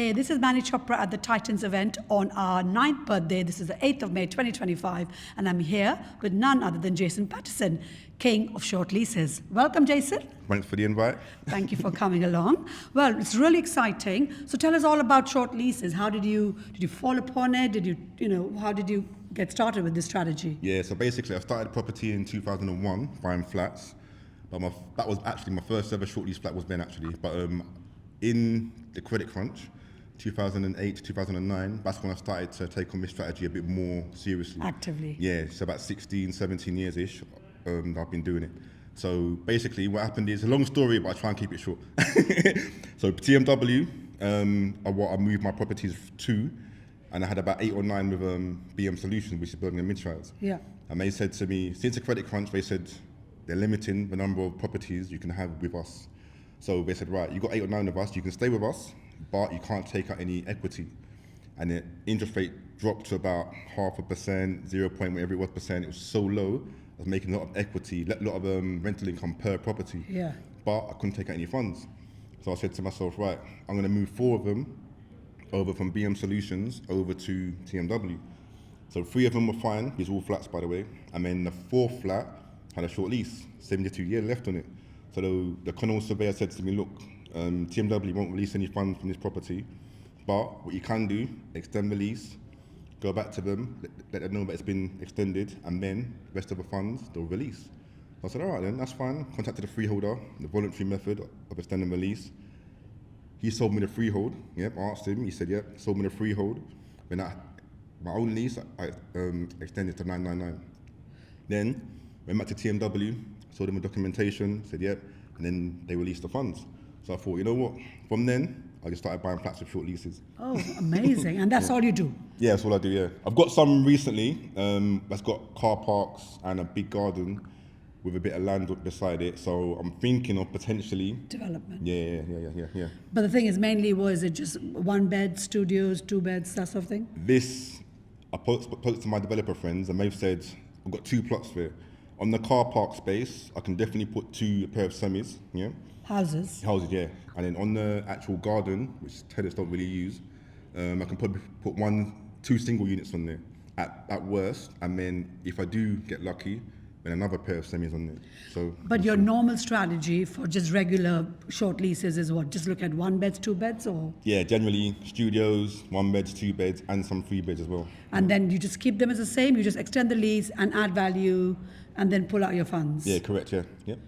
Hey, this is Manni Chopra at the Titans event on our 9th birthday. This is the 8th of May 2025, and I'm here with none other than Jason Patterson, king of short leases. Welcome, Jason. Thanks for the invite. Thank you for coming along. Well, it's really exciting. So tell us all about short leases. How did you fall upon it? How did you get started with this strategy? Yeah, so basically I started property in 2001, buying flats. But that was actually my first ever short lease flat was then actually. But in the credit crunch, 2008 to 2009, that's when I started to take on this strategy a bit more seriously. Actively. Yeah, so about 16, 17 years-ish I've been doing it. So basically what happened is, a long story, but I try and keep it short. So TMW are what I moved my properties to, and I had about 8 or 9 with BM Solutions, which is Birmingham Mid-Trials. Yeah. And they said to me, since the credit crunch, they said they're limiting the number of properties you can have with us. So they said, right, you've got 8 or 9 of us, you can stay with us, but you can't take out any equity. And the interest rate dropped to about 0.5%, 0 point whatever it was percent. It was so low, I was making a lot of equity, a lot of rental income per property. Yeah. But I couldn't take out any funds. So I said to myself, right, I'm gonna move 4 of them over from BM Solutions over to TMW. So 3 of them were fine, these are all flats by the way. And then the 4th flat had a short lease, 72 years left on it. So the Connell surveyor said to me, look, TMW won't release any funds from this property, but what you can do, extend the lease, go back to them, let them know that it's been extended, and then the rest of the funds, they'll release. I said, all right then, that's fine. Contacted the freeholder, the voluntary method of extending the lease. He sold me the freehold. Yep, I asked him, he said, yep, sold me the freehold. Then my own lease, I extended to 999. Then, went back to TMW, showed them the documentation, said, yep, and then they released the funds. So I thought, you know what, from then, I just started buying flats with short leases. Oh, amazing. And that's all you do? Yeah, that's all I do, yeah. I've got some recently that's got car parks and a big garden with a bit of land beside it. So I'm thinking of potentially... Development. Yeah. But the thing is, mainly, was it just 1 bed, studios, 2 beds, that sort of thing? I posted to my developer friends and they've said, I've got 2 plots there. On the car park space, I can definitely put 2 pair of semis, yeah? Houses, yeah. And then on the actual garden, which tenants don't really use, I can probably put 2 single units on there at worst. And then if I do get lucky, then another pair of semis on there. So. But your normal strategy for just regular short leases is what? Just look at 1 beds, 2 beds, or? Yeah, generally studios, 1 beds, 2 beds, and some 3 beds as well. And then you just keep them as the same, you just extend the lease and add value and then pull out your funds? Yeah, correct, yeah.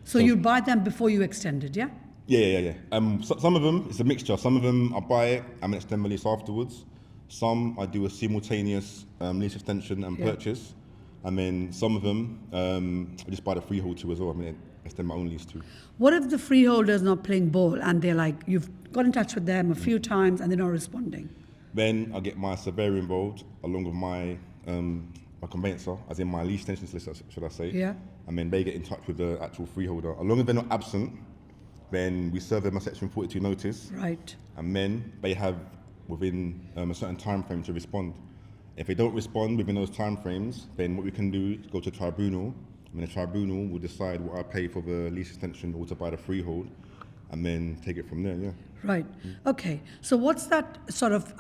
So you buy them before you extend it, yeah? Yeah. Some of them, it's a mixture. Some of them I buy it and then extend the lease afterwards. Some I do a simultaneous lease extension and purchase. And then some of them, I just buy the freehold too as well. I mean, extend my own lease too. What if the freeholder's not playing ball and they're like, you've got in touch with them a few times and they're not responding? Then I get my surveyor involved along with my conveyancer, as in my lease extension solicitor, should I say. Yeah. And then they get in touch with the actual freeholder. As long as they're not absent, then we serve them a section 42 notice. Right. And then they have within a certain time frame to respond. If they don't respond within those time frames, then what we can do is go to tribunal, and the tribunal will decide what I pay for the lease extension or to buy the freehold, and then take it from there, yeah. Right. Okay. So what's that sort of,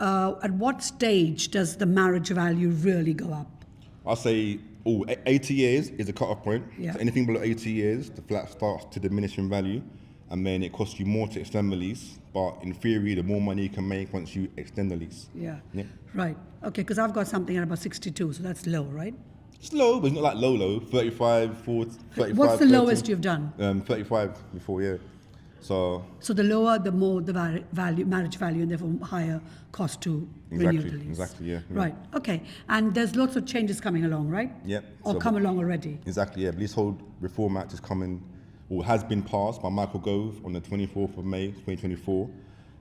at what stage does the marriage value really go up? I'll say 80 years is the cut-off point. Yeah. So anything below 80 years, the flat starts to diminish in value, and then it costs you more to extend the lease. But in theory, the more money you can make once you extend the lease. Yeah. Right. Okay, because I've got something at about 62, so that's low, right? It's low, but it's not like low. 35, 40, 35, What's the 30. lowest you've done? 35 before, yeah. So the lower, the more the marriage value, and therefore higher cost to renew the lease. Exactly, yeah. Right, okay. And there's lots of changes coming along, right? Yep. Or come along already? Exactly, yeah. Leasehold Reform Act is coming, or has been passed by Michael Gove on the 24th of May, 2024.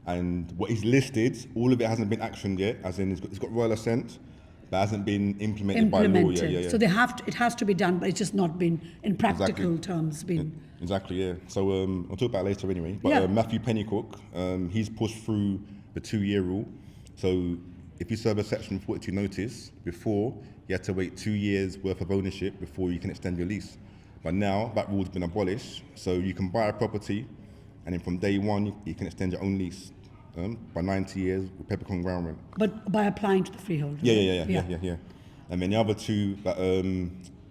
And what is listed, all of it hasn't been actioned yet, as in it's got royal assent, but hasn't been implemented by law yet. Yeah. So it has to be done, but it's just not been, in practical terms, been... Exactly, yeah. So I'll talk about it later anyway. But Matthew Pennycook, he's pushed through the 2-year rule. So if you serve a section 42 notice, before you had to wait 2 years worth of ownership before you can extend your lease. But now that rule's been abolished, so you can buy a property, and then from day one you can extend your own lease. by 90 years with peppercorn ground rent. But by applying to the freehold. Yeah. And then the other two that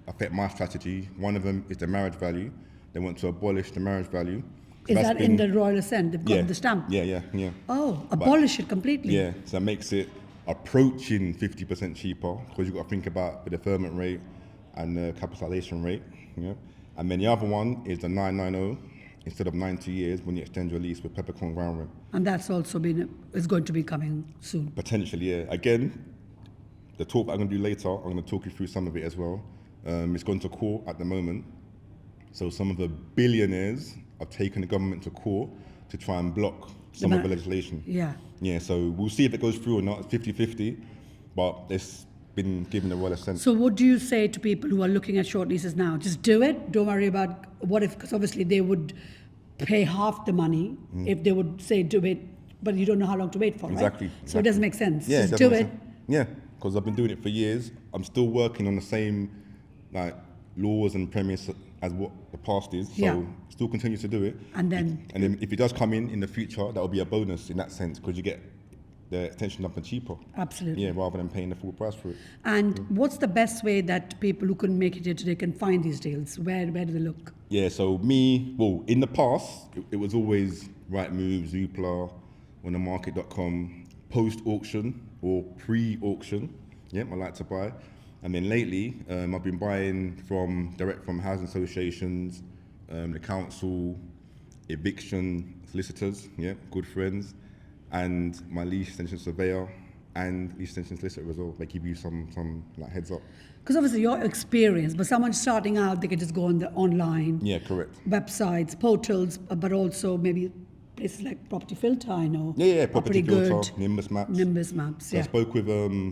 affect my strategy, one of them is the marriage value. They want to abolish the marriage value. So Is that in the Royal Assent? They've got the stamp? Yeah. Oh, abolish it completely. Yeah, so that makes it approaching 50% cheaper because you've got to think about the deferment rate and the capitalization rate. Yeah. And then the other one is the 990 instead of 90 years when you extend your lease with peppercorn ground rent. And that's also is going to be coming soon. Potentially, yeah. Again, the talk that I'm going to do later, I'm going to talk you through some of it as well. It's gone to court at the moment. So some of the billionaires are taking the government to court to try and block some of the legislation. Yeah, so we'll see if it goes through or not. It's 50-50, but it's been given a Royal Assent. So what do you say to people who are looking at short leases now? Just do it. Don't worry about what if, because obviously they would pay half the money if they would say do it, but you don't know how long to wait for, Exactly. right? So it doesn't make sense. Yeah, just do it. Yeah, because I've been doing it for years. I'm still working on the same laws and premise as what the past is. So still continue to do it. And then if it does come in the future, that will be a bonus in that sense because you get the extension up and cheaper. Absolutely. Yeah, rather than paying the full price for it. And what's the best way that people who couldn't make it here today can find these deals? Where do they look? Yeah, so in the past, it was always Rightmove, Zoopla, on the market.com, post-auction or pre-auction. Yeah, I like to buy. And then lately, I've been buying direct from housing associations, the council, eviction solicitors, yeah, good friends, and my lease extension surveyor and lease extension solicitor as well. They give you some heads up. Because obviously your experience, but someone starting out, they can just go on the online websites, portals, but also maybe places like Property Filter, I know. Yeah, Property Filter, good. Nimbus Maps. So I spoke with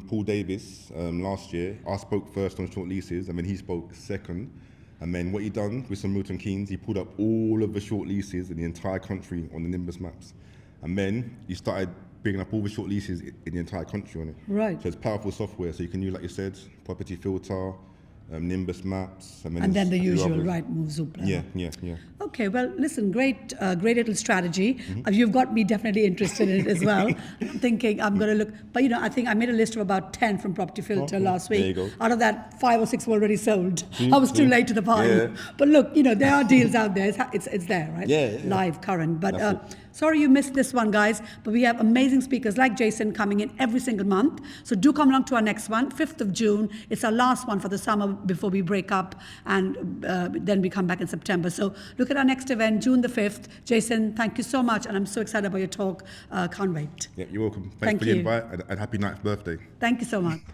Paul Davis last year. I spoke first on short leases, and then he spoke second. And then what he done with some Milton Keynes, he pulled up all of the short leases in the entire country on the Nimbus Maps. And then he started bringing up all the short leases in the entire country on it. Right. So it's powerful software. So you can use, like you said, Property Filter, Nimbus Maps. And then the usual Rightmove, Zoopla. Yeah. Okay, well, listen, great little strategy. You've got me definitely interested in it as well. I'm thinking I'm going to look, but I think I made a list of about 10 from Property Filter last week. There you go. Out of that, 5 or 6 were already sold. I was too late to the party. Yeah. But look, there are deals out there. It's there, right? Yeah. Live, current. But sorry you missed this one, guys. But we have amazing speakers like Jason coming in every single month. So do come along to our next one, 5th of June. It's our last one for the summer before we break up, and then we come back in September. So look at our next event, June the 5th. Jason, thank you so much, and I'm so excited about your talk. Can't wait. Yeah, you're welcome. Thanks for the invite, and happy 9th birthday. Thank you so much.